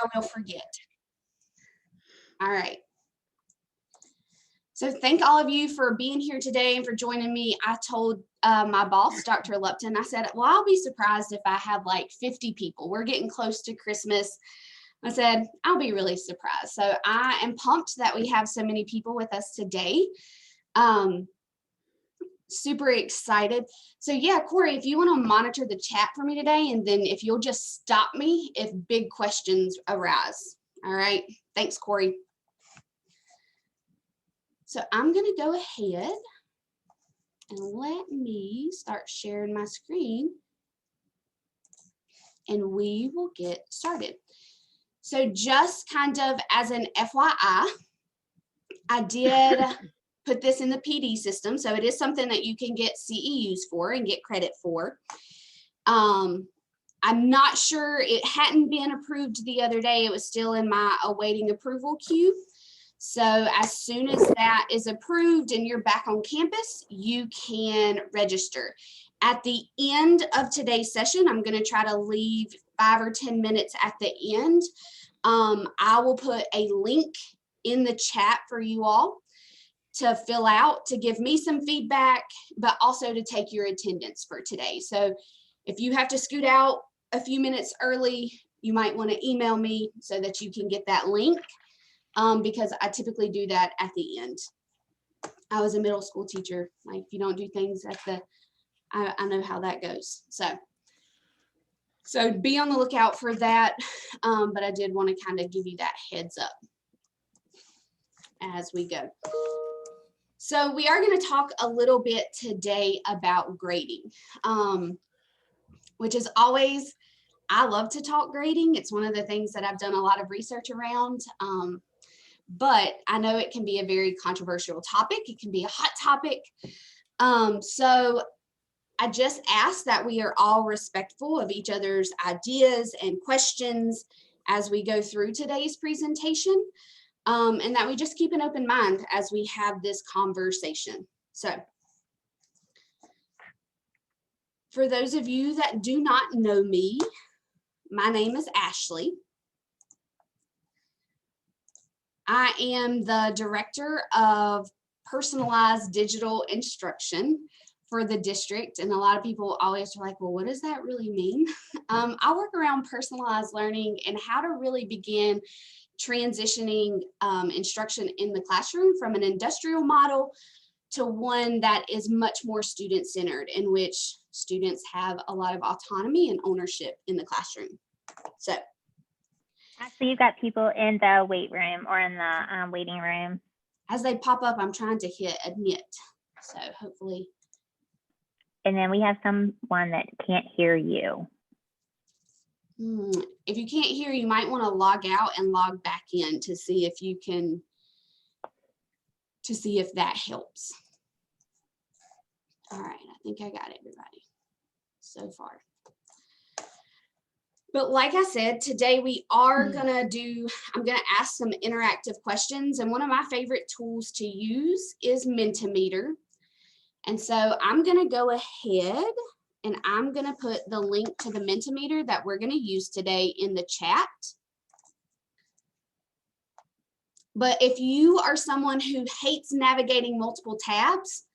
I will forget. All right. So thank all of you for being here today and for joining me. I told my boss, Dr. Lupton, I said, well, I'll be surprised if I have like 50 people. We're getting close to Christmas. I said, I'll be really surprised. So I am pumped that we have so many people with us today. Super excited. So yeah, Corey, if you want to monitor the chat for me today, and then if you'll just stop me if big questions arise. All right. Thanks, Corey. So I'm going to go ahead and let me start sharing my screen and we will get started. So just kind of as an FYI, I did put this in the PD system. So it is something that you can get CEUs for and get credit for. I'm not sure, it hadn't been approved the other day. It was still in my awaiting approval queue. So as soon as that is approved and you're back on campus, you can register. At the end of today's session, I'm going to try to leave 5 or 10 minutes at the end. I will put a link in the chat for you all to fill out, to give me some feedback, but also to take your attendance for today. So if you have to scoot out a few minutes early, you might want to email me so that you can get that link. Because I typically do that at the end. I was a middle school teacher. Like, if you don't do things at the, I know how that goes. So be on the lookout for that. But I did want to kind of give you that heads up as we go. So we are going to talk a little bit today about grading, which is always, I love to talk grading. It's one of the things that I've done a lot of research around. But I know it can be a very controversial topic. It can be a hot topic. So I just ask that we are all respectful of each other's ideas and questions as we go through today's presentation, and that we just keep an open mind as we have this conversation. So for those of you that do not know me, my name is Ashley. I am the director of personalized digital instruction for the district. And a lot of people always are like, well, what does that really mean? I work around personalized learning and how to really begin transitioning instruction in the classroom from an industrial model to one that is much more student-centered, in which students have a lot of autonomy and ownership in the classroom. So. Actually, you've got people in the wait room or in the waiting room. As they pop up, I'm trying to hit admit. So hopefully. And then we have someone that can't hear you. If you can't hear, you might want to log out and log back in to see if you can, to see if that helps. All right, I think I got everybody so far. But like I said, today we are gonna do, I'm gonna ask some interactive questions, and one of my favorite tools to use is Mentimeter. And so I'm gonna go ahead and I'm gonna put the link to the Mentimeter that we're gonna use today in the chat. But if you are someone who hates navigating multiple tabs,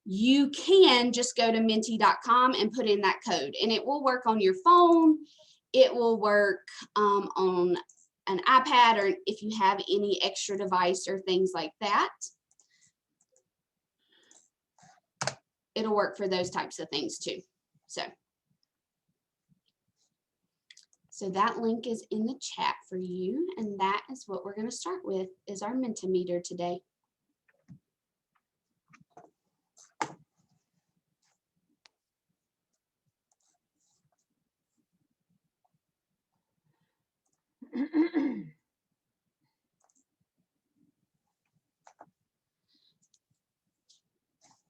you can just go to menti.com and put in that code, and it will work on your phone. It will work on an iPad, or if you have any extra device or things like that. It'll work for those types of things too. So that link is in the chat for you, and that is what we're going to start with, is our Mentimeter today.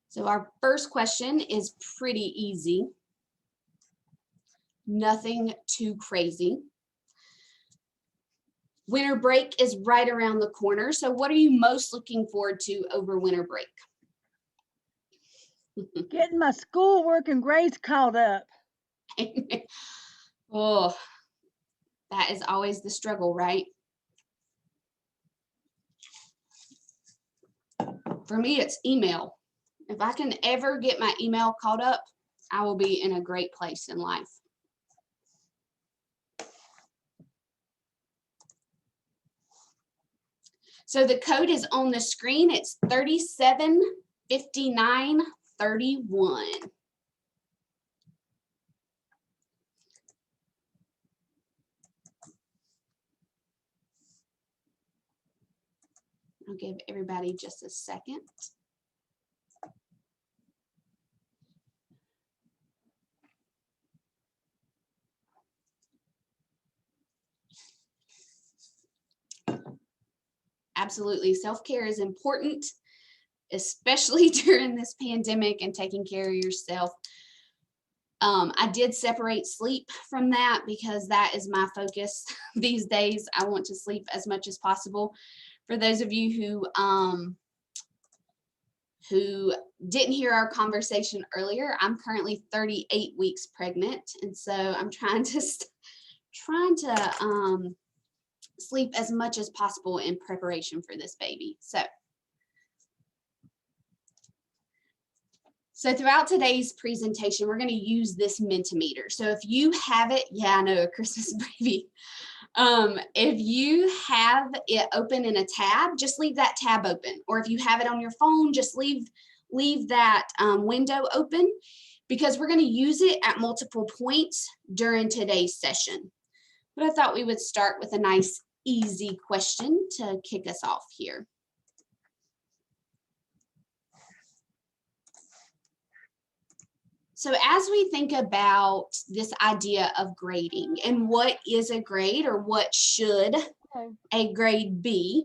So our first question is pretty easy. Nothing too crazy. Winter break is right around the corner. So what are you most looking forward to over winter break? Getting my schoolwork and grades caught up. Oh, That is always the struggle, right? For me, it's email. If I can ever get my email caught up, I will be in a great place in life. So the code is on the screen. It's 375931. I'll give everybody just a second. Absolutely, self-care is important, especially during this pandemic and taking care of yourself. I did separate sleep from that because that is my focus these days. I want to sleep as much as possible. For those of you who didn't hear our conversation earlier, I'm currently 38 weeks pregnant, and so I'm trying to sleep as much as possible in preparation for this baby. So throughout today's presentation, we're going to use this Mentimeter. So if you have it, yeah, I know, a Christmas baby. If you have it open in a tab, just leave that tab open. Or if you have it on your phone, just leave that window open, because we're going to use it at multiple points during today's session. But I thought we would start with a nice, easy question to kick us off here. So as we think about this idea of grading and what is a grade or what should a grade be,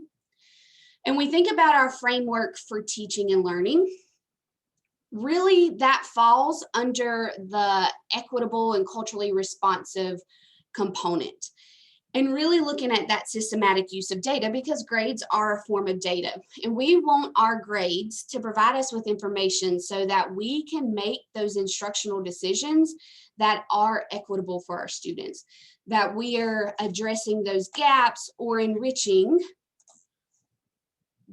and we think about our framework for teaching and learning, really that falls under the equitable and culturally responsive component. And really looking at that systematic use of data, because grades are a form of data. And we want our grades to provide us with information so that we can make those instructional decisions that are equitable for our students, that we are addressing those gaps or enriching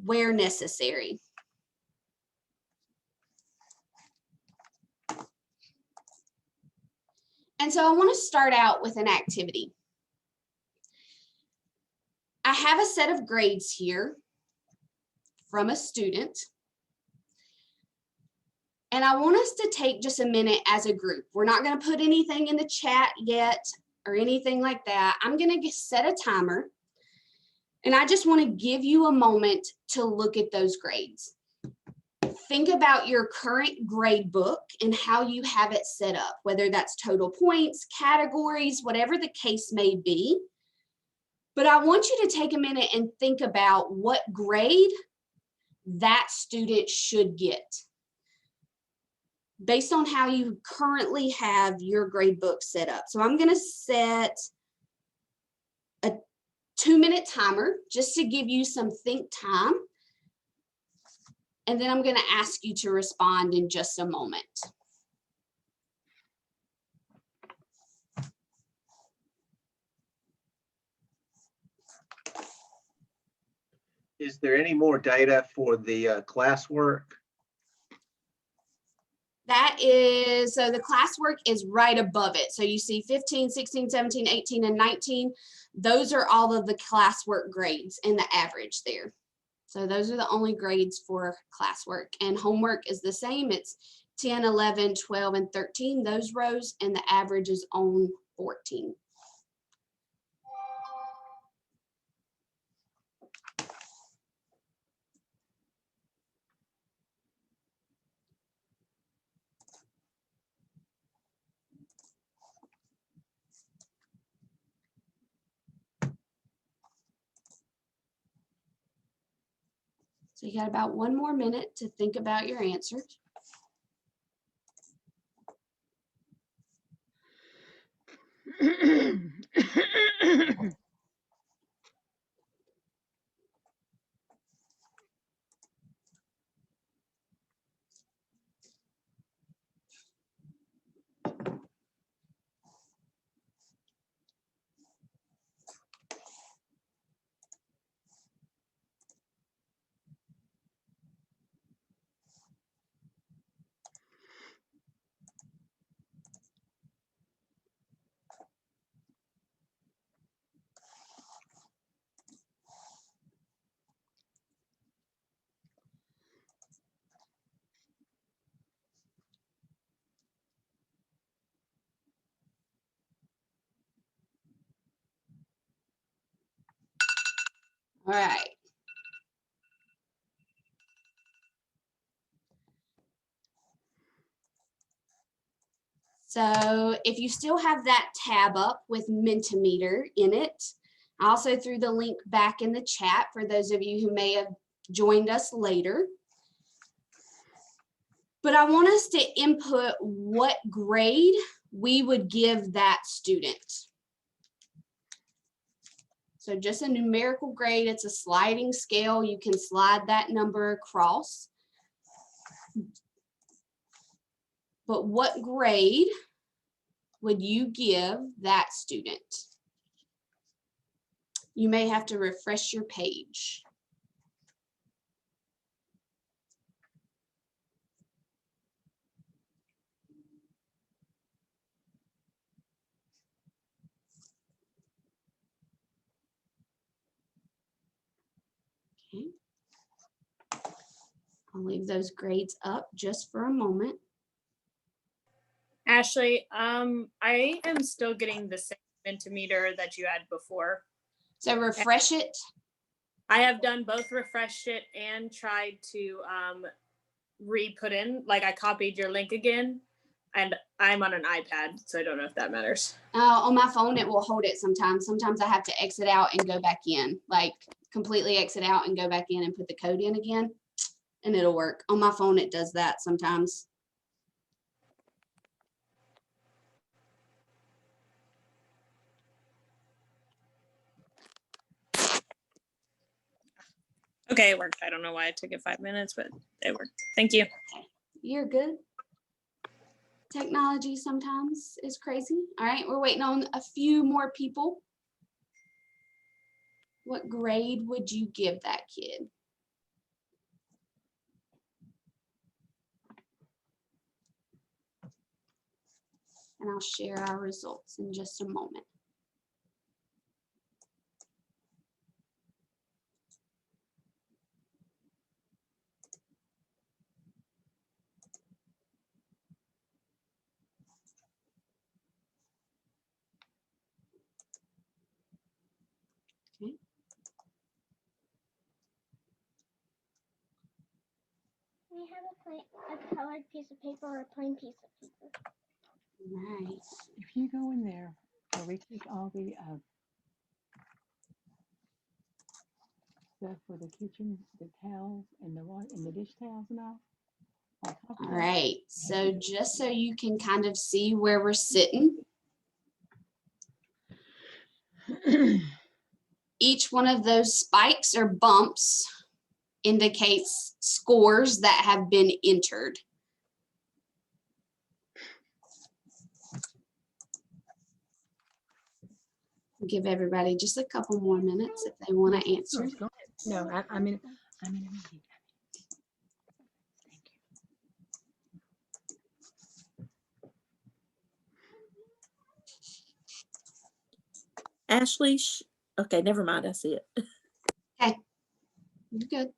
where necessary. And so I want to start out with an activity. I have a set of grades here from a student, and I want us to take just a minute as a group. We're not going to put anything in the chat yet or anything like that. I'm going to set a timer, and I just want to give you a moment to look at those grades. Think about your current grade book and how you have it set up, whether that's total points, categories, whatever the case may be. But I want you to take a minute and think about what grade that student should get based on how you currently have your grade book set up. So I'm going to set a 2-minute timer just to give you some think time. And then I'm going to ask you to respond in just a moment. Is there any more data for the classwork? That is, so the classwork is right above it. So you see 15, 16, 17, 18, and 19. Those are all of the classwork grades and the average there. So those are the only grades for classwork. And homework is the same. It's 10, 11, 12, and 13, those rows, and the average is on 14. So you got about 1 more minute to think about your answers. All right. So if you still have that tab up with Mentimeter in it, I also threw the link back in the chat for those of you who may have joined us later. But I want us to input what grade we would give that student. So just a numerical grade, it's a sliding scale. You can slide that number across. But what grade would you give that student? You may have to refresh your page. Okay. I'll leave those grades up just for a moment. Ashley, I am still getting the same Mentimeter that you had before. So refresh it. I have done both refreshed it and tried to re-put in, like I copied your link again, and I'm on an iPad, so I don't know if that matters. On my phone, it will hold it sometimes. Sometimes I have to exit out and go back in, like completely exit out and go back in and put the code in again, and it'll work. On my phone, it does that sometimes. Okay, it worked. I don't know why it took it 5 minutes, but it worked. Thank you. You're good. Technology sometimes is crazy. All right, we're waiting on a few more people. What grade would you give that kid? And I'll share our results in just a moment. Okay. We have a colored piece of paper or a plain piece of paper. Right. If you go in there, where we take all the stuff for the kitchen, the towels and the dish towels and all. On top of All that, right. So just so you can kind of see where we're sitting, each one of those spikes or bumps indicates scores that have been entered. Give everybody just a couple more minutes if they want to answer. Go ahead. No, I mean, a meeting. Thank you. Ashley, okay, never mind. I see it. You're good.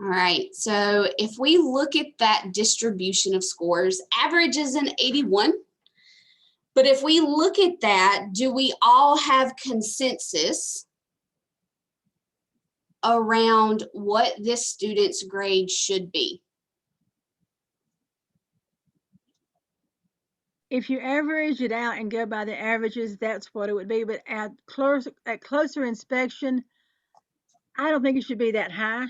All right, so if we look at that distribution of scores, average is an 81. But if we look at that, do we all have consensus around what this student's grade should be? If you average it out and go by the averages, that's what it would be. But at closer inspection, I don't think it should be that high.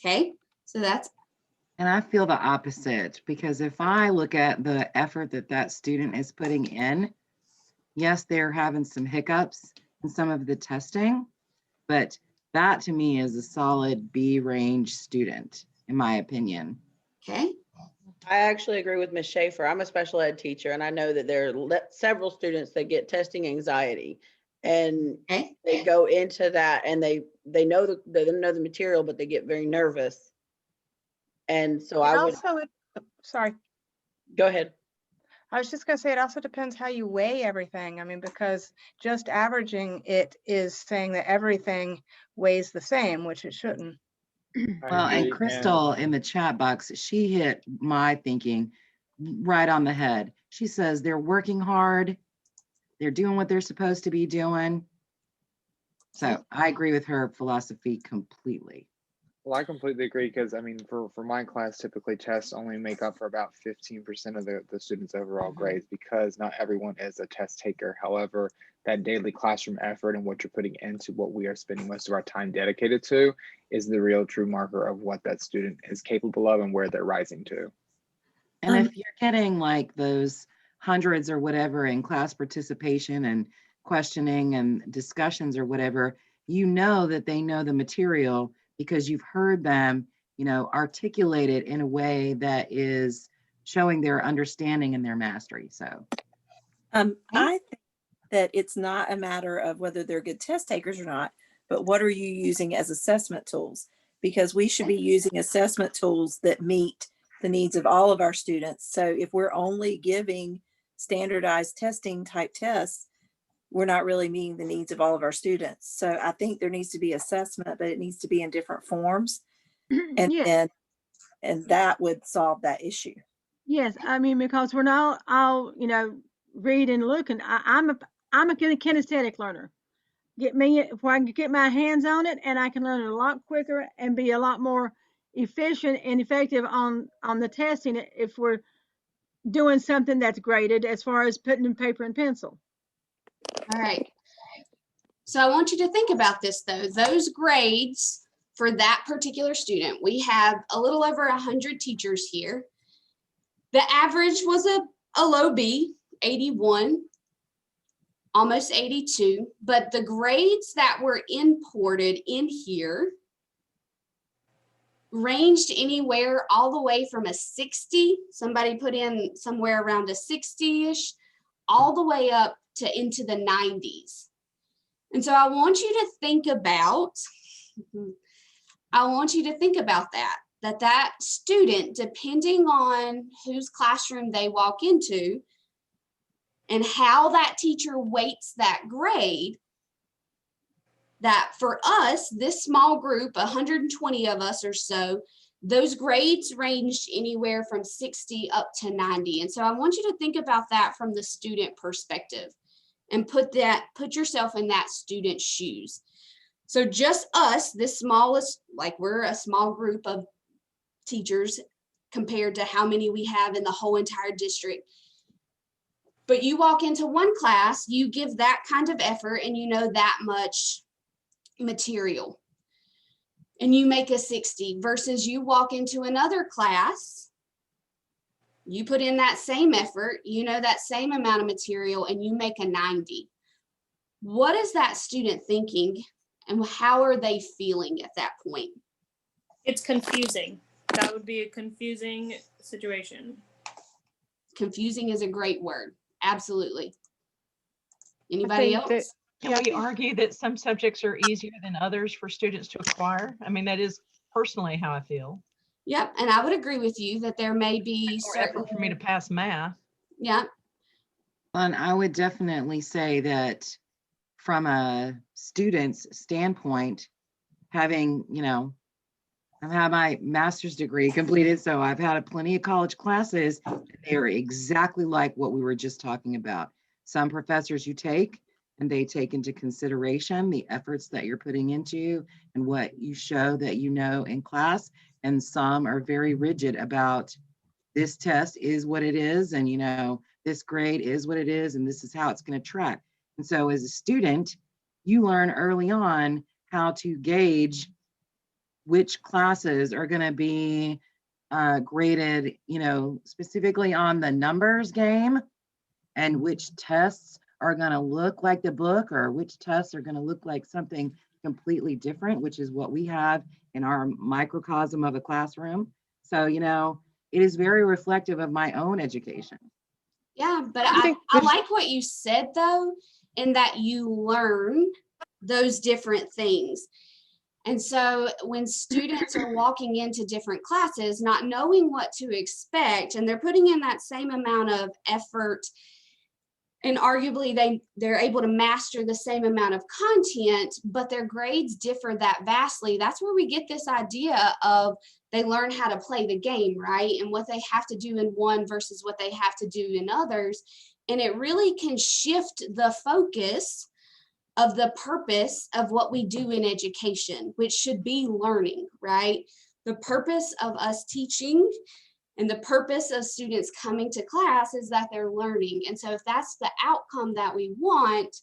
Okay, so that's And I feel the opposite, because if I look at the effort that that student is putting in, yes, they're having some hiccups in some of the testing, but that to me is a solid B range student, in my opinion. okay. I actually agree with Ms. Schaefer. I'm a special ed teacher, and I know that there are several students that get testing anxiety, and Okay. they go into that and they know the material, but they get very nervous. And so I would Sorry, go ahead. I was just gonna say, it also depends how you weigh everything. I mean, because just averaging it is saying that everything weighs the same, which it shouldn't. Well, and Crystal in the chat box, she hit my thinking. right on the head. She says they're working hard. They're doing what they're supposed to be doing. So I agree with her philosophy completely. Well, I completely agree because I mean, for my class, typically tests only make up for about 15% of the students' overall grades because not everyone is a test taker. However, that daily classroom effort and what you're putting into what we are spending most of our time dedicated to is the real true marker of what that student is capable of and where they're rising to. And if you're getting like those hundreds or whatever in class participation and questioning and discussions or whatever, you know that they know the material because you've heard them, you know, articulate it in a way that is showing their understanding and their mastery. So I think that it's not a matter of whether they're good test takers or not, but what are you using as assessment tools? Because we should be using assessment tools that meet the needs of all of our students. So if we're only giving standardized testing type tests, we're not really meeting the needs of all of our students. So I think there needs to be assessment, but it needs to be in different forms. And Yes. and that would solve that issue. Yes, I mean, because we're not all, you know, read and look, and I'm a kinesthetic learner. Get me where I can get my hands on it, and I can learn it a lot quicker and be a lot more efficient and effective on the testing if we're doing something that's graded as far as putting in paper and pencil. All right. So I want you to think about this though. Those grades for that particular student, we have a little over 100 teachers here. The average was a low B, 81, almost 82, but the grades that were imported in here ranged anywhere all the way from a 60, somebody put in somewhere around a 60-ish, all the way up to into the 90s. And so I want you to think about, that student, depending on whose classroom they walk into and how that teacher weights that grade, that for us, this small group, 120 of us or so, those grades ranged anywhere from 60 up to 90. And so I want you to think about that from the student perspective and put yourself in that student's shoes. So just us, this smallest, like we're a small group of teachers compared to how many we have in the whole entire district. But you walk into one class, you give that kind of effort and you know that much material and you make a 60 versus you walk into another class, you put in that same effort, you know that same amount of material and you make a 90. What is that student thinking and how are they feeling at that point? It's confusing. That would be a confusing situation. Confusing is a great word. Absolutely. Anybody else? Can we argue that some subjects are easier than others for students to acquire? I mean, that is personally how I feel. Yep, and I would agree with you that there may be more effort for me to pass math. Yeah. And I would definitely say that from a student's standpoint, having, you know, I've had my master's degree completed, so I've had plenty of college classes. They are exactly like what we were just talking about. Some professors you take, and they take into consideration the efforts that you're putting into and what you show that you know in class. And some are very rigid about this test is what it is, and you know, this grade is what it is, and this is how it's going to track. And so as a student, you learn early on how to gauge which classes are going to be graded, you know, specifically on the numbers game, and which tests are going to look like the book or which tests are going to look like something completely different, which is what we have in our microcosm of a classroom. So, you know, it is very reflective of my own education. Yeah, but I like what you said though, in that you learn those different things. And so when students are walking into different classes, not knowing what to expect, and they're putting in that same amount of effort and arguably they're able to master the same amount of content, but their grades differ that vastly. That's where we get this idea of they learn how to play the game, right? And what they have to do in one versus what they have to do in others. And it really can shift the focus of the purpose of what we do in education, which should be learning, right? The purpose of us teaching and the purpose of students coming to class is that they're learning. And so if that's the outcome that we want,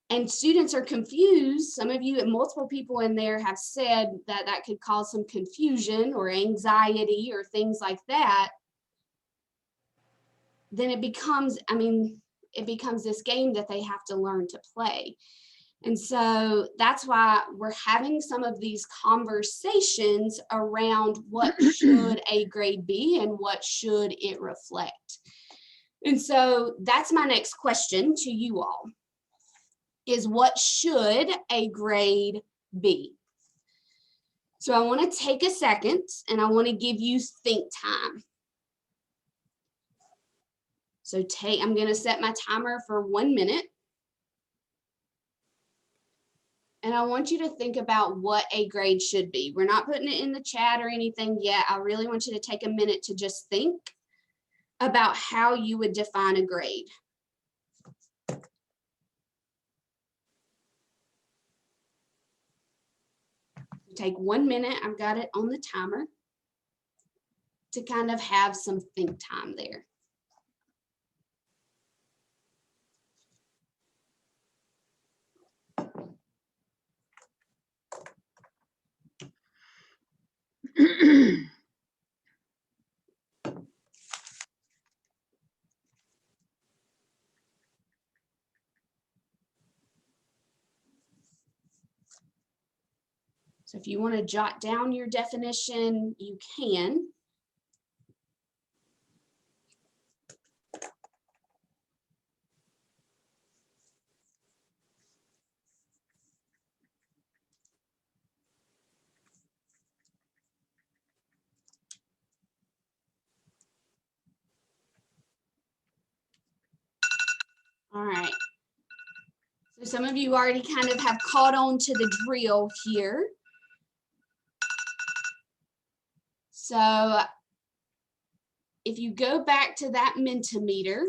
and students are confused, some of you and multiple people in there have said that that could cause some confusion or anxiety or things like that, then it becomes, it becomes this game that they have to learn to play. And so that's why we're having some of these conversations around what should a grade be and what should it reflect. And so that's my next question to you all, is what should a grade be? So I want to take a second and I want to give you think time. So I'm going to set my timer for 1 minute. And I want you to think about what a grade should be. We're not putting it in the chat or anything yet. I really want you to take a minute to just think about how you would define a grade. Take 1 minute, I've got it on the timer, to kind of have some think time there. So if you want to jot down your definition, you can. All right. So some of you already kind of have caught on to the drill here. So if you go back to that Mentimeter,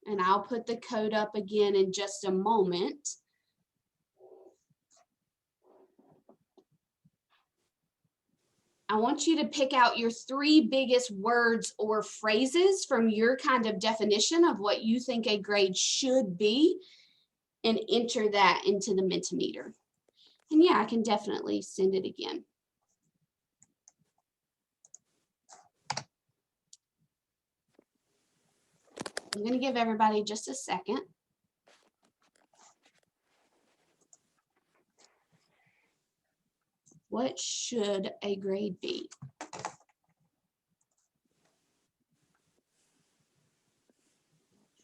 and I'll put the code up again in just a moment. I want you to pick out your 3 biggest words or phrases from your kind of definition of what you think a grade should be and enter that into the Mentimeter. And yeah, I can definitely send it again. I'm going to give everybody just a second. What should a grade be?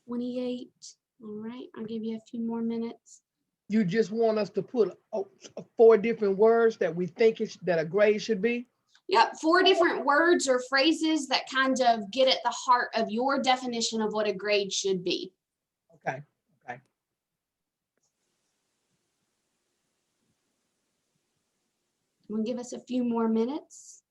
$28. All right, I'll give you a few more minutes. You just want us to put 4 different words that we think that a grade should be? Yep, 4 different words or phrases that kind of get at the heart of your definition of what a grade should be. Okay, okay. I'm gonna give us a few more minutes.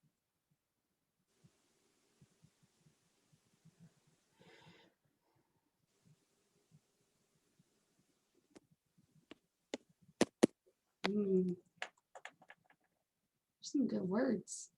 Some good words.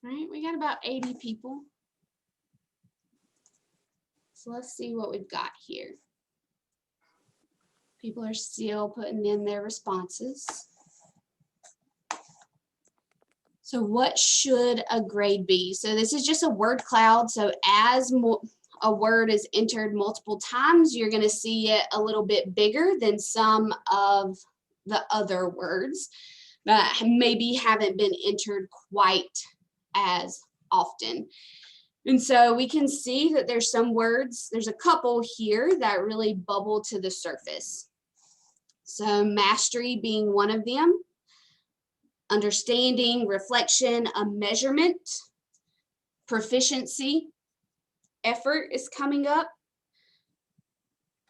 All right, we got about 80 people. So let's see what we've got here. People are still putting in their responses. So what should a grade be? So this is just a word cloud. So as a word is entered multiple times, you're going to see it a little bit bigger than some of the other words that maybe haven't been entered quite as often. And so we can see that there's some words, there's a couple here that really bubble to the surface. So mastery being one of them, understanding, reflection, a measurement, proficiency, effort is coming up,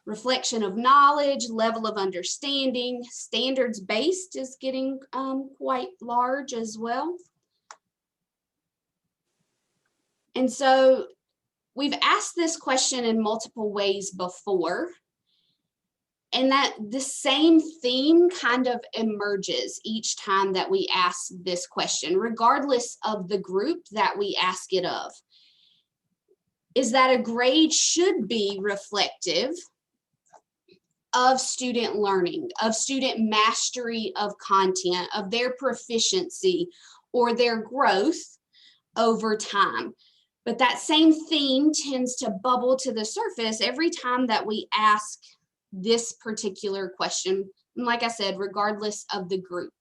reflection of knowledge, level of understanding, standards based is getting quite large as well. And so we've asked this question in multiple ways before, and that the same theme kind of emerges each time that we ask this question, regardless of the group that we ask it of, is that a grade should be reflective of student learning, of student mastery of content, of their proficiency or their growth over time. But that same theme tends to bubble to the surface every time that we ask this particular question. And like I said, regardless of the group.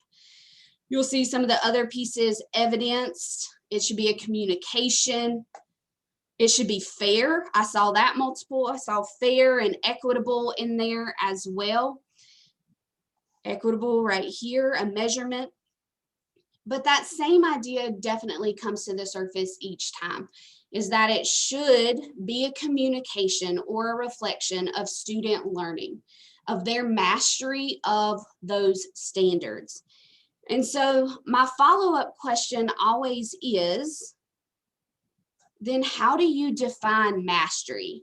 You'll see some of the other pieces evidenced. It should be a communication. It should be fair. I saw that multiple. I saw fair and equitable in there as well. Equitable right here, a measurement. But that same idea definitely comes to the surface each time, is that it should be a communication or a reflection of student learning, of their mastery of those standards. And so my follow-up question always is, then how do you define mastery?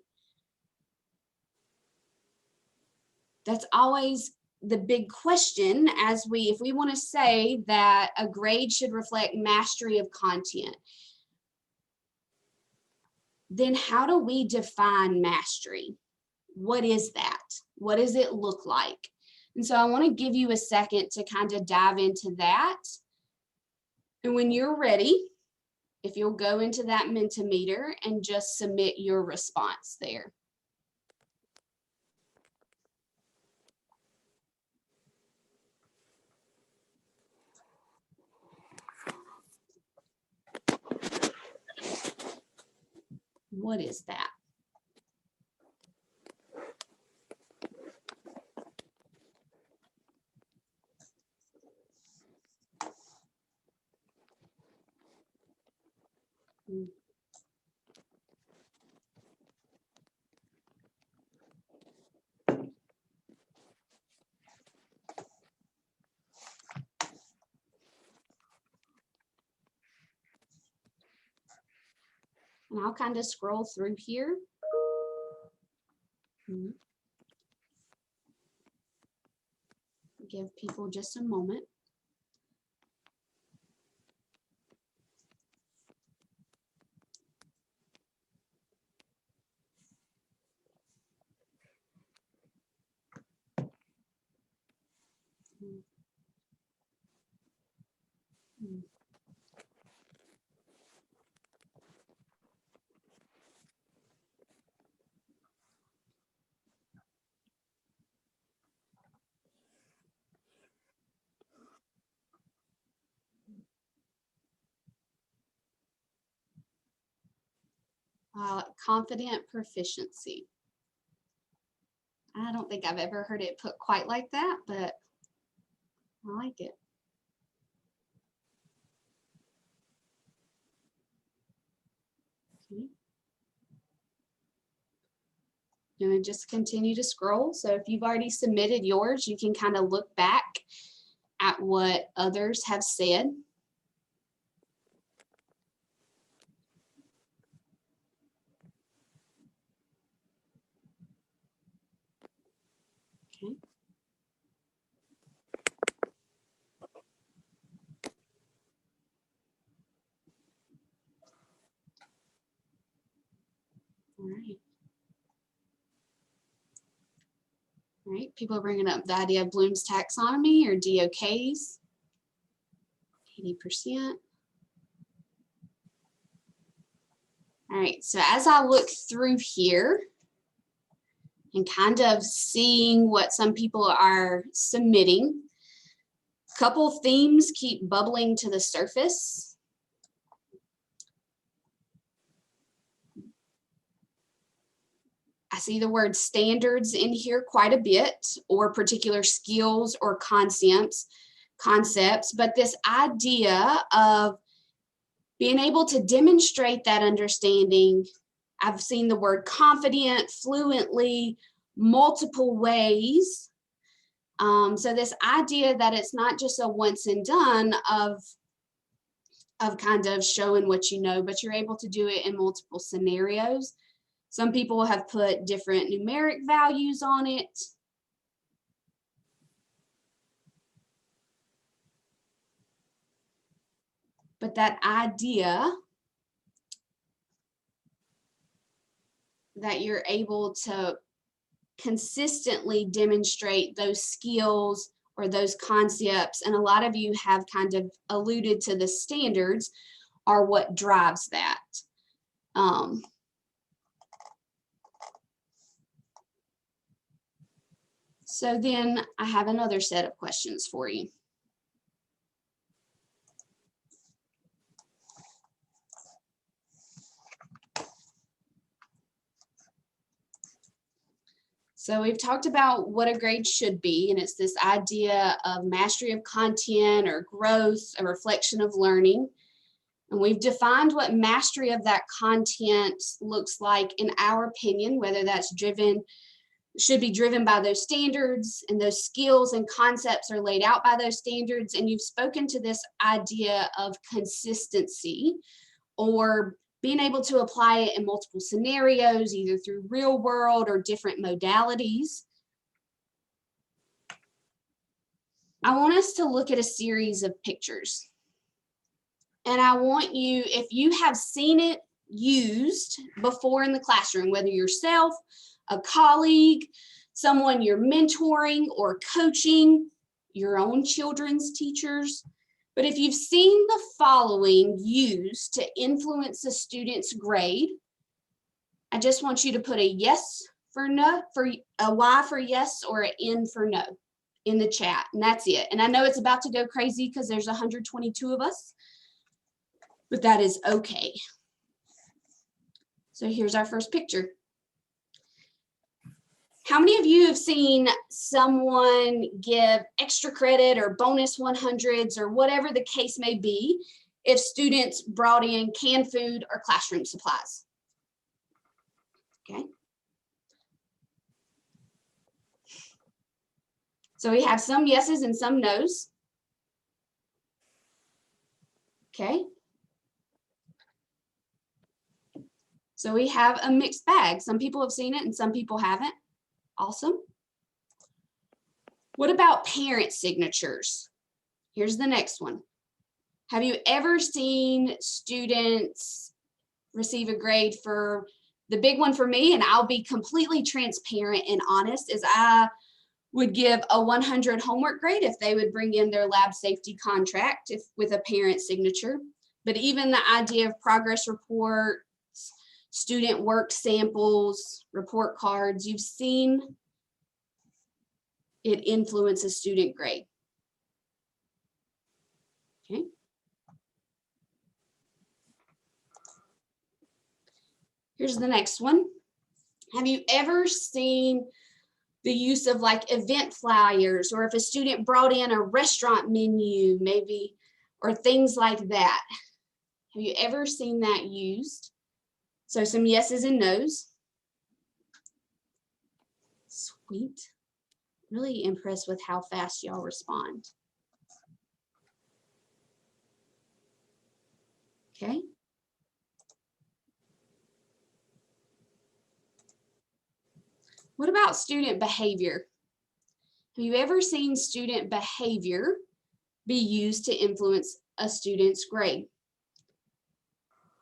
That's always the big question if we want to say that a grade should reflect mastery of content, then how do we define mastery? What is that? What does it look like? And so I want to give you a second to kind of dive into that. And when you're ready, if you'll go into that Mentimeter and just submit your response there. What is that? And I'll kind of scroll through here. Give people just a moment. Confident proficiency. I don't think I've ever heard it put quite like that, but I like it. Okay. I'm going to just continue to scroll. So if you've already submitted yours, you can kind of look back at what others have said. Okay. All right. All right, people are bringing up the idea of Bloom's taxonomy or DOKs. 80%. All right, so as I look through here and kind of seeing what some people are submitting, a couple themes keep bubbling to the surface. I see the word standards in here quite a bit, or particular skills or concepts, but this idea of being able to demonstrate that understanding. I've seen the word confident, fluently, multiple ways. So this idea that it's not just a once and done of kind of showing what you know, but you're able to do it in multiple scenarios. Some people have put different numeric values on it. But that idea that you're able to consistently demonstrate those skills or those concepts, and a lot of you have kind of alluded to the standards, are what drives that. So then I have another set of questions for you. So we've talked about what a grade should be, and it's this idea of mastery of content or growth, a reflection of learning. And we've defined what mastery of that content looks like in our opinion, whether that's should be driven by those standards, and those skills and concepts are laid out by those standards. And you've spoken to this idea of consistency, or being able to apply it in multiple scenarios, either through real world or different modalities. I want us to look at a series of pictures. And I want you, if you have seen it used before in the classroom, whether yourself, a colleague, someone you're mentoring or coaching, your own children's teachers, but if you've seen the following used to influence a student's grade, I just want you to put a yes for no, for a Y for yes, or an N for no in the chat, and that's it. And I know it's about to go crazy because there's 122 of us, but that is okay. So here's our first picture. How many of you have seen someone give extra credit or bonus 100s or whatever the case may be if students brought in canned food or classroom supplies? Okay. So we have some yeses and some nos. Okay. So we have a mixed bag. Some people have seen it and some people haven't. Awesome. What about parent signatures? Here's the next one. Have you ever seen students receive a grade for, the big one for me, and I'll be completely transparent and honest, is I would give a 100 homework grade if they would bring in their lab safety contract with a parent signature. But even the idea of progress reports, student work samples, report cards, you've seen it influence a student grade. Okay. Here's the next one. Have you ever seen the use of like event flyers, or if a student brought in a restaurant menu maybe, or things like that? Have you ever seen that used? So some yeses and nos. Sweet. Really impressed with how fast y'all respond. Okay. What about student behavior? Have you ever seen student behavior be used to influence a student's grade?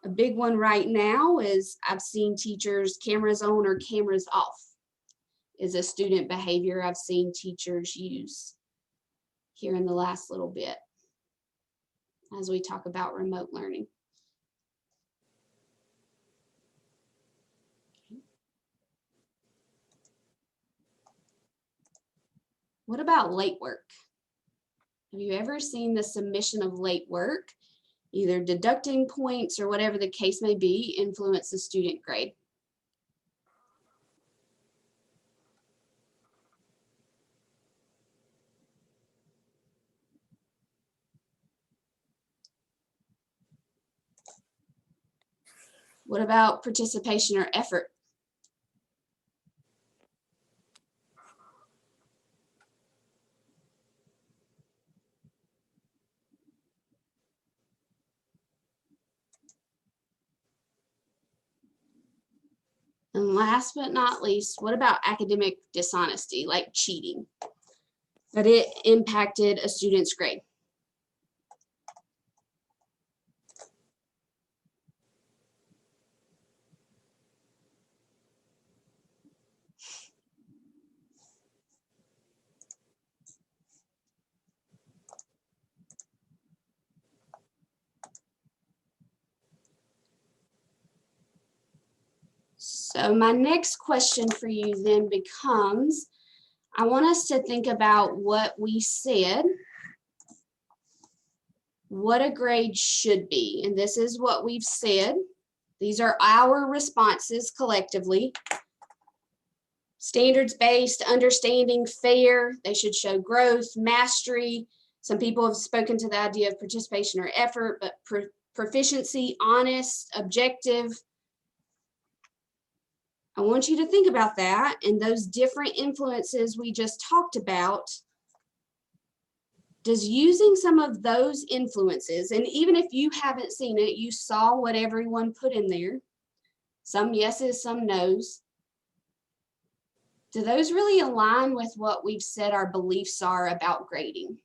A big one right now is I've seen teachers cameras on or cameras off is a student behavior I've seen teachers use here in the last little bit as we talk about remote learning. What about late work? Have you ever seen the submission of late work, either deducting points or whatever the case may be, influence the student grade? What about participation or effort? And last but not least, what about academic dishonesty, like cheating, that it impacted a student's grade? So my next question for you then becomes, I want us to think about what we said, what a grade should be. And this is what we've said. These are our responses collectively. Standards-based, understanding, fair. They should show growth, mastery. Some people have spoken to the idea of participation or effort, but proficiency, honest, objective. I want you to think about that and those different influences we just talked about. Does using some of those influences, and even if you haven't seen it, you saw what everyone put in there, some yeses, some nos. Do those really align with what we've said our beliefs are about grading?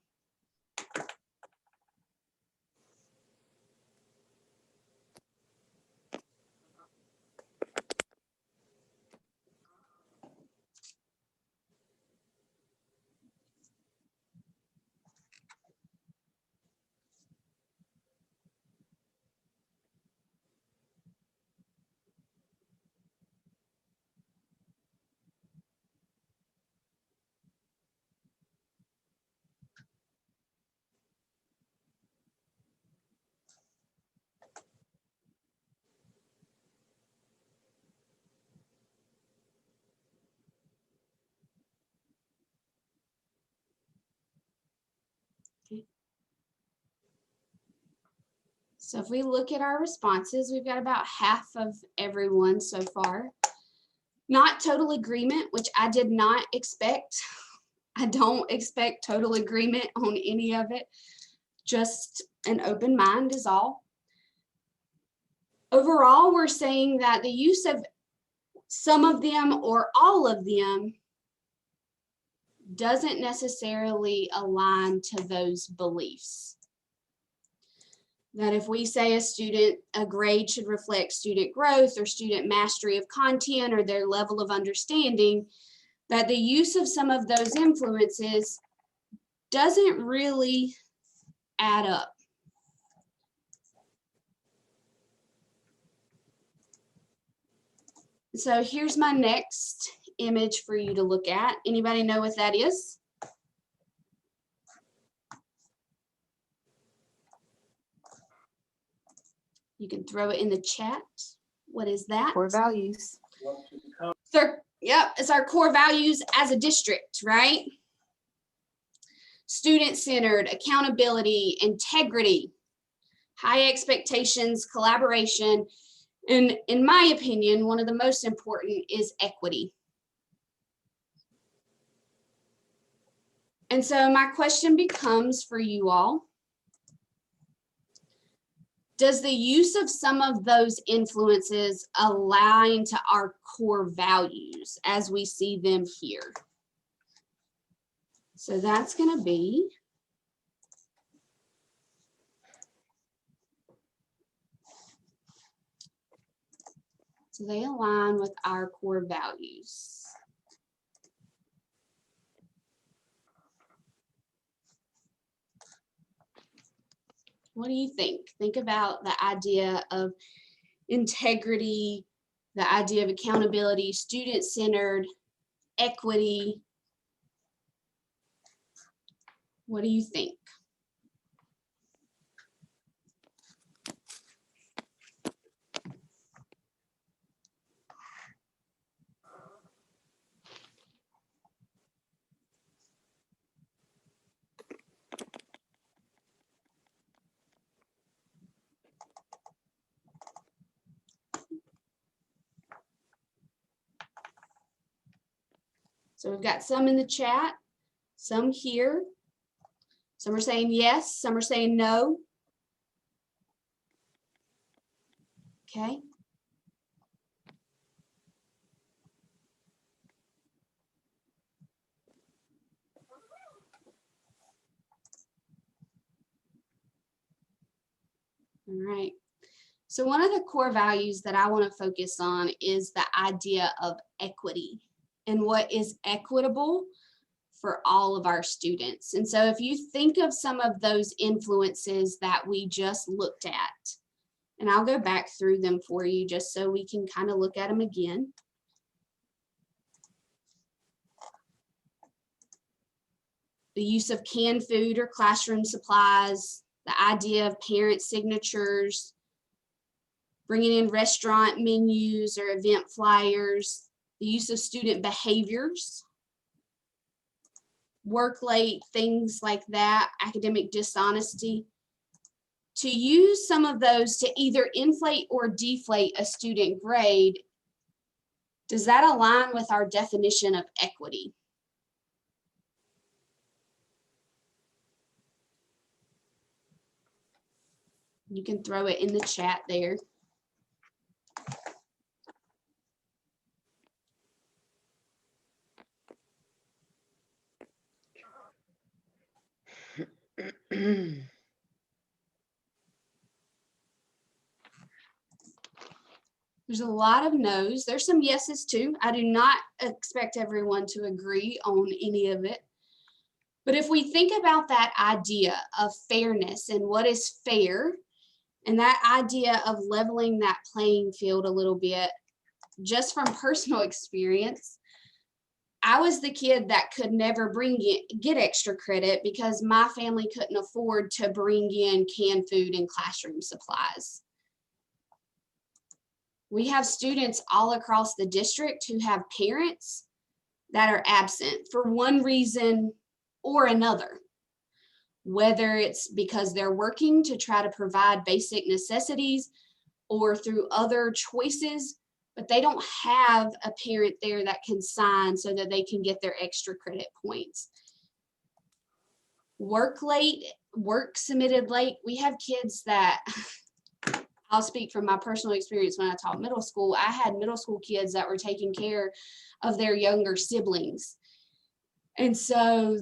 So if we look at our responses, we've got about half of everyone so far. Not total agreement, which I did not expect. I don't expect total agreement on any of it. Just an open mind is all. Overall, we're saying that the use of some of them or all of them doesn't necessarily align to those beliefs. That if we say a grade should reflect student growth or student mastery of content or their level of understanding, that the use of some of those influences doesn't really add up. So here's my next image for you to look at. Anybody know what that is? You can throw it in the chat. What is that? Core values. Yep, it's our core values as a district, right? Student-centered, accountability, integrity, high expectations, collaboration, and in my opinion, one of the most important is equity. And so my question becomes for you all, does the use of some of those influences align to our core values as we see them here? So that's going to be so they align with our core values. What do you think? Think about the idea of integrity, the idea of accountability, student-centered, equity. What do you think? So we've got some in the chat, some here. Some are saying yes, some are saying no. Okay. All right. So one of the core values that I want to focus on is the idea of equity and what is equitable for all of our students. And so if you think of some of those influences that we just looked at, and I'll go back through them for you just so we can kind of look at them again. The use of canned food or classroom supplies, the idea of parent signatures, bringing in restaurant menus or event flyers, the use of student behaviors, work late, things like that, academic dishonesty. To use some of those to either inflate or deflate a student grade, does that align with our definition of equity? You can throw it in the chat there. There's a lot of no's. There's some yeses too. I do not expect everyone to agree on any of it. But if we think about that idea of fairness and what is fair, and that idea of leveling that playing field a little bit, just from personal experience, I was the kid that could never get extra credit because my family couldn't afford to bring in canned food and classroom supplies. We have students all across the district who have parents that are absent for one reason or another, whether it's because they're working to try to provide basic necessities or through other choices, but they don't have a parent there that can sign so that they can get their extra credit points. Work late, work submitted late. We have kids that, I'll speak from my personal experience when I taught middle school. I had middle school kids that were taking care of their younger siblings. And so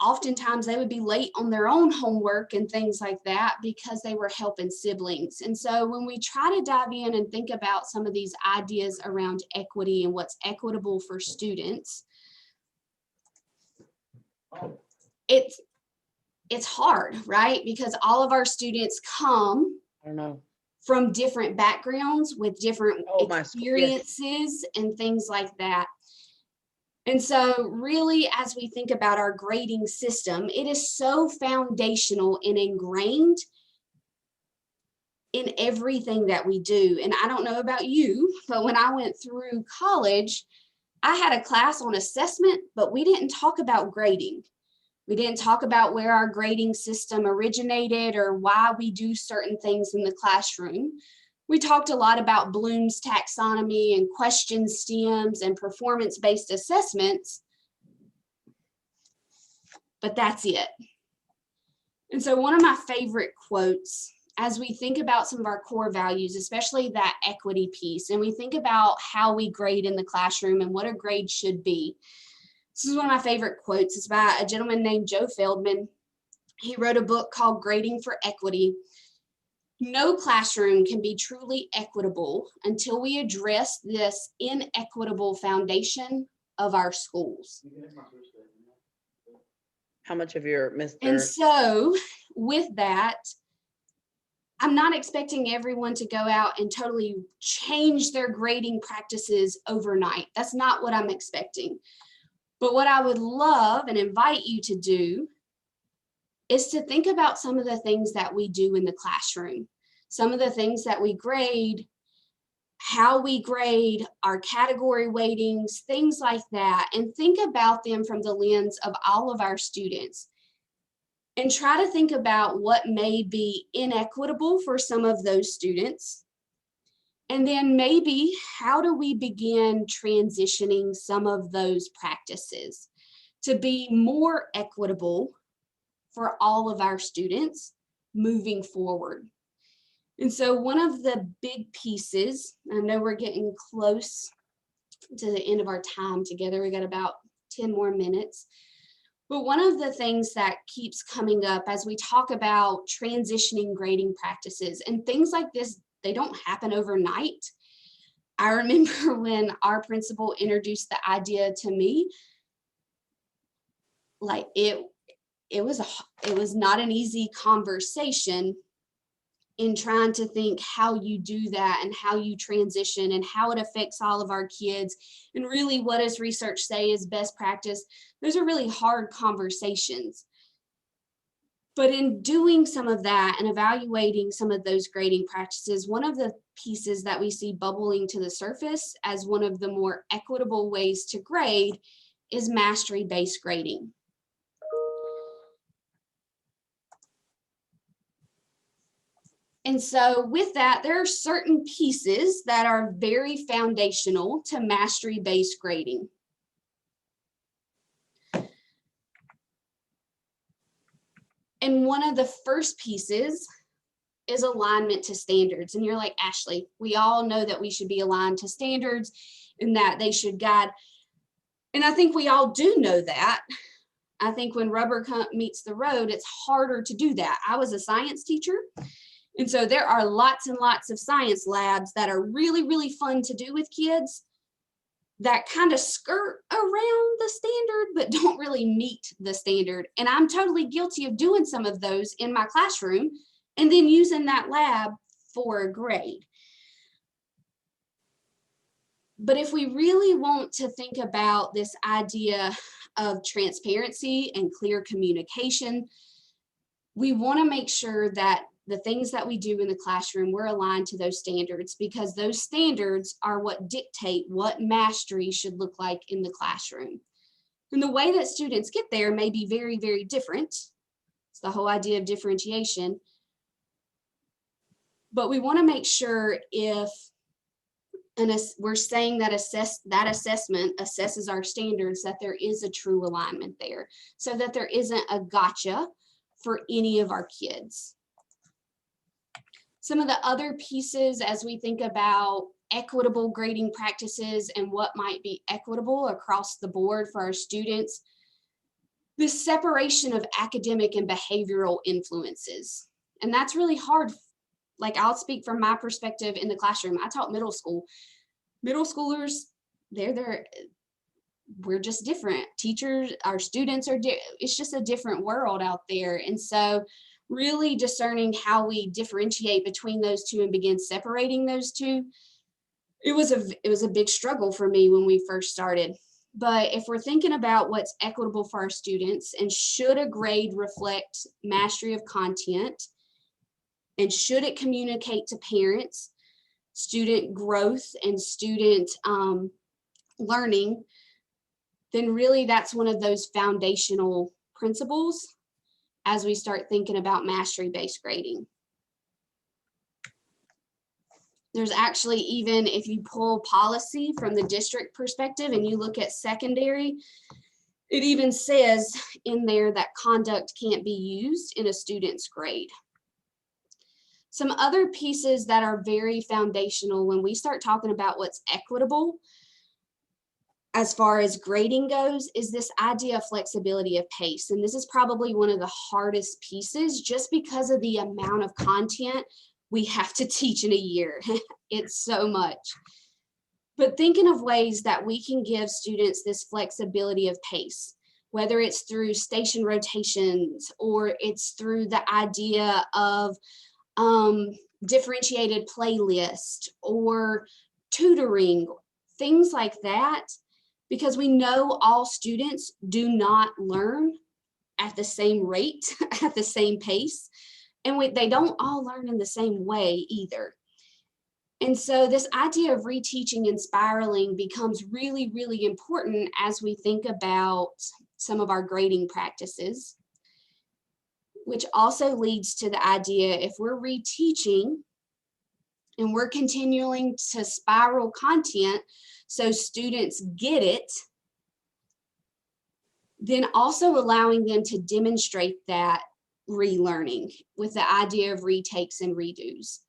oftentimes they would be late on their own homework and things like that because they were helping siblings. And so when we try to dive in and think about some of these ideas around equity and what's equitable for students, it's hard, right? Because all of our students come from different backgrounds with different experiences and things like that. And so really, as we think about our grading system, it is so foundational and ingrained in everything that we do. And I don't know about you, but when I went through college, I had a class on assessment, but we didn't talk about grading. We didn't talk about where our grading system originated or why we do certain things in the classroom. We talked a lot about Bloom's taxonomy and question stems and performance-based assessments, but that's it. And so one of my favorite quotes, as we think about some of our core values, especially that equity piece, and we think about how we grade in the classroom and what a grade should be. This is one of my favorite quotes. It's by a gentleman named Joe Feldman. He wrote a book called Grading for Equity. No classroom can be truly equitable until we address this inequitable foundation of our schools. How much of your Mr. And so with that, I'm not expecting everyone to go out and totally change their grading practices overnight. That's not what I'm expecting. But what I would love and invite you to do is to think about some of the things that we do in the classroom, some of the things that we grade, how we grade, our category weightings, things like that, and think about them from the lens of all of our students. And try to think about what may be inequitable for some of those students. And then maybe how do we begin transitioning some of those practices to be more equitable for all of our students moving forward. And so one of the big pieces, I know we're getting close to the end of our time together, we got about 10 more minutes. But one of the things that keeps coming up as we talk about transitioning grading practices and things like this, they don't happen overnight. I remember when our principal introduced the idea to me, like it was not an easy conversation in trying to think how you do that and how you transition and how it affects all of our kids. And really, what does research say is best practice? Those are really hard conversations. But in doing some of that and evaluating some of those grading practices, one of the pieces that we see bubbling to the surface as one of the more equitable ways to grade is mastery-based grading. And so with that, there are certain pieces that are very foundational to mastery-based grading. And one of the first pieces is alignment to standards. And you're like, Ashley, we all know that we should be aligned to standards and that they should guide. And I think we all do know that. I think when rubber meets the road, it's harder to do that. I was a science teacher. And so there are lots and lots of science labs that are really, really fun to do with kids that kind of skirt around the standard, but don't really meet the standard. And I'm totally guilty of doing some of those in my classroom and then using that lab for a grade. But if we really want to think about this idea of transparency and clear communication, we want to make sure that the things that we do in the classroom, we're aligned to those standards, because those standards are what dictate what mastery should look like in the classroom. And the way that students get there may be very, very different. It's the whole idea of differentiation. But we want to make sure if we're saying that that assessment assesses our standards, that there is a true alignment there, so that there isn't a gotcha for any of our kids. Some of the other pieces as we think about equitable grading practices and what might be equitable across the board for our students, this separation of academic and behavioral influences. And that's really hard. Like, I'll speak from my perspective in the classroom. I taught middle school. Middle schoolers, we're just different. Teachers, our students are, it's just a different world out there. And so really discerning how we differentiate between those two and begin separating those two, it was a big struggle for me when we first started. But if we're thinking about what's equitable for our students, and should a grade reflect mastery of content, and should it communicate to parents student growth and student learning, then really that's one of those foundational principles as we start thinking about mastery-based grading. There's actually, even if you pull policy from the district perspective and you look at secondary, it even says in there that conduct can't be used in a student's grade. Some other pieces that are very foundational when we start talking about what's equitable as far as grading goes is this idea of flexibility of pace. And this is probably one of the hardest pieces just because of the amount of content we have to teach in a year. It's so much. But thinking of ways that we can give students this flexibility of pace, whether it's through station rotations or it's through the idea of differentiated playlist or tutoring, things like that. Because we know all students do not learn at the same rate, at the same pace, and they don't all learn in the same way either. And so this idea of reteaching and spiraling becomes really, really important as we think about some of our grading practices, which also leads to the idea if we're reteaching and we're continuing to spiral content so students get it, then also allowing them to demonstrate that relearning with the idea of retakes and redos.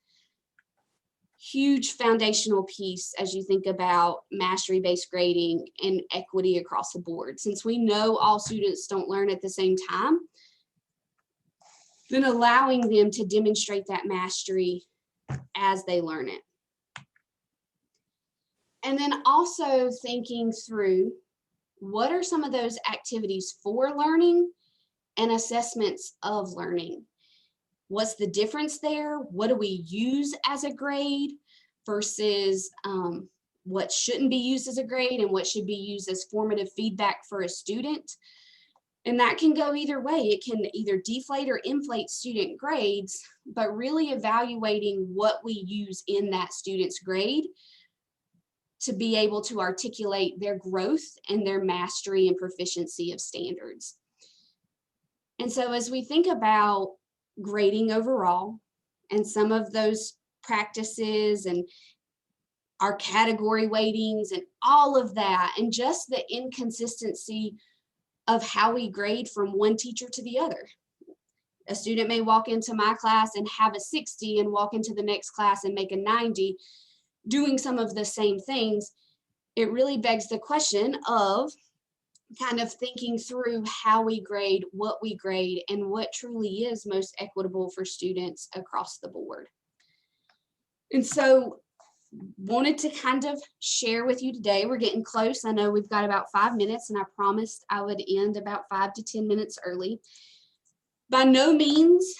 Huge foundational piece as you think about mastery-based grading and equity across the board. Since we know all students don't learn at the same time, then allowing them to demonstrate that mastery as they learn it. And then also thinking through what are some of those activities for learning and assessments of learning. What's the difference there? What do we use as a grade versus what shouldn't be used as a grade and what should be used as formative feedback for a student? And that can go either way. It can either deflate or inflate student grades, but really evaluating what we use in that student's grade to be able to articulate their growth and their mastery and proficiency of standards. And so as we think about grading overall and some of those practices and our category weightings and all of that, and just the inconsistency of how we grade from one teacher to the other. A student may walk into my class and have a 60 and walk into the next class and make a 90, doing some of the same things. It really begs the question of kind of thinking through how we grade, what we grade, and what truly is most equitable for students across the board. And so wanted to kind of share with you today. We're getting close. I know we've got about 5 minutes, and I promised I would end about 5 to 10 minutes early. By no means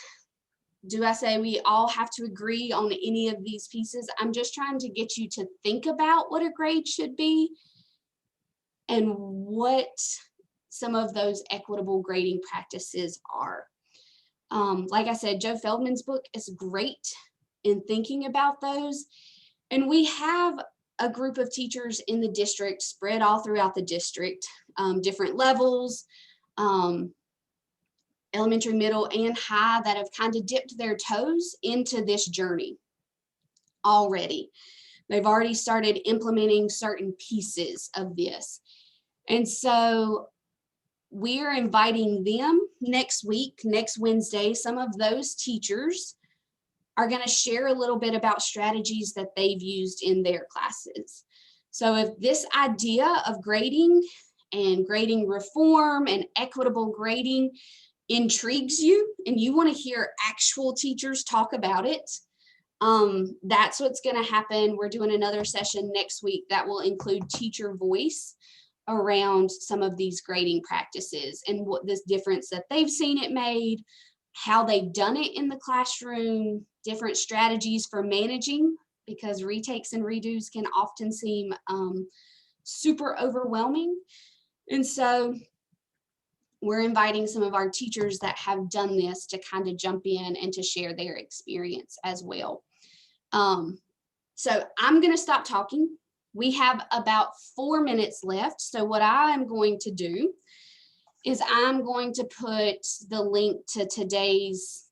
do I say we all have to agree on any of these pieces. I'm just trying to get you to think about what a grade should be and what some of those equitable grading practices are. Like I said, Joe Feldman's book is great in thinking about those. And we have a group of teachers in the district spread all throughout the district, different levels, elementary, middle, and high, that have kind of dipped their toes into this journey already. They've already started implementing certain pieces of this. And so we're inviting them next week, next Wednesday. Some of those teachers are going to share a little bit about strategies that they've used in their classes. So if this idea of grading and grading reform and equitable grading intrigues you and you want to hear actual teachers talk about it, that's what's going to happen. We're doing another session next week that will include teacher voice around some of these grading practices and what this difference that they've seen it made, how they've done it in the classroom, different strategies for managing, because retakes and redos can often seem super overwhelming. And so we're inviting some of our teachers that have done this to kind of jump in and to share their experience as well. So I'm going to stop talking. We have about 4 minutes left. So what I'm going to do is I'm going to put the link to today's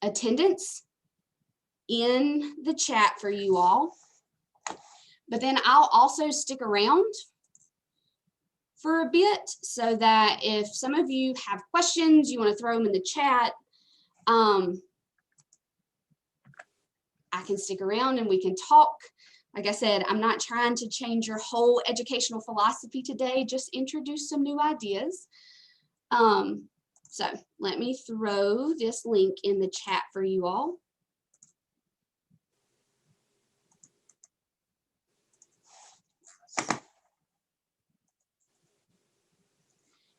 attendance in the chat for you all. But then I'll also stick around for a bit so that if some of you have questions, you want to throw them in the chat, I can stick around and we can talk. Like I said, I'm not trying to change your whole educational philosophy today, just introduce some new ideas. So let me throw this link in the chat for you all.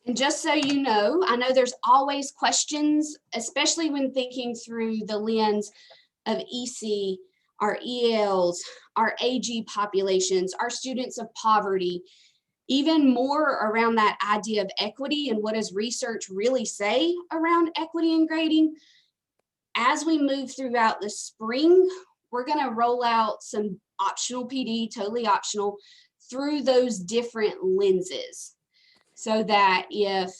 And just so you know, I know there's always questions, especially when thinking through the lens of EC, our ELs, our AG populations, our students of poverty. even more around that idea of equity and what does research really say around equity and grading. As we move throughout the spring, we're going to roll out some optional PD, totally optional, through those different lenses, so that if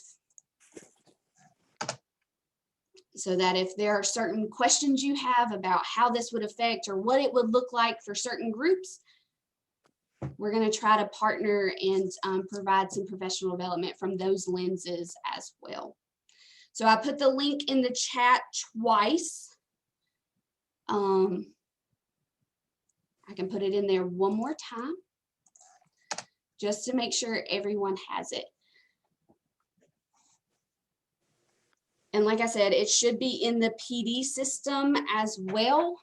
there are certain questions you have about how this would affect or what it would look like for certain groups, we're going to try to partner and provide some professional development from those lenses as well. So I put the link in the chat twice. I can put it in there one more time just to make sure everyone has it. And like I said, it should be in the PD system as well.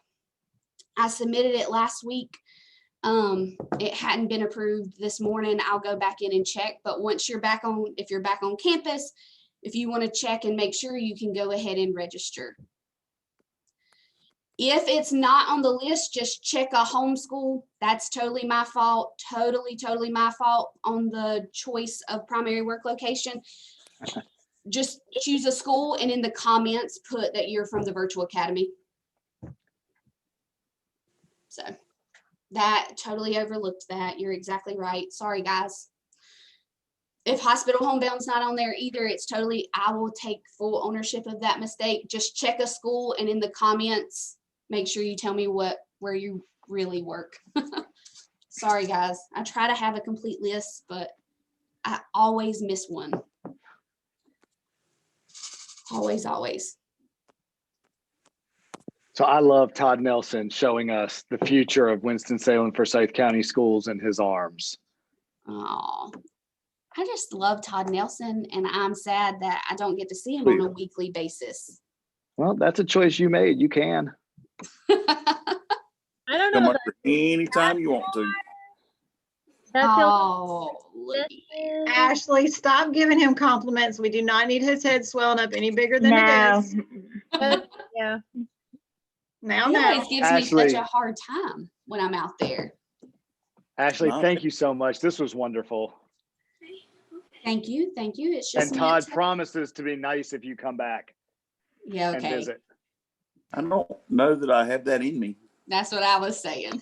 I submitted it last week. It hadn't been approved this morning. I'll go back in and check, but once you're back on, if you're back on campus, if you want to check and make sure, you can go ahead and register. If it's not on the list, just check a homeschool. That's totally my fault. Totally my fault on the choice of primary work location. Just choose a school and in the comments put that you're from the virtual academy. So that totally overlooked that. You're exactly right. Sorry, guys. If hospital homebound's not on there either, it's totally, I will take full ownership of that mistake. Just check a school and in the comments, make sure you tell me where you really work. Sorry, guys. I try to have a complete list, but I always miss one. Always. So I love Todd Nelson showing us the future of Winston-Salem Forsyth County schools in his arms. Oh, I just love Todd Nelson, and I'm sad that I don't get to see him on a weekly basis. Well, that's a choice you made. You can. I don't know. Come anytime you want to. Oh, Ashley, stop giving him compliments. We do not need his head swelling up any bigger than it is. Yeah. Now, He always gives me Ashley. such a hard time when I'm out there. Ashley, thank you so much. This was wonderful. Thank you. It's just And Todd promises to be nice if you come back. Yeah, and okay. visit. I don't know that I have that in me. That's what I was saying.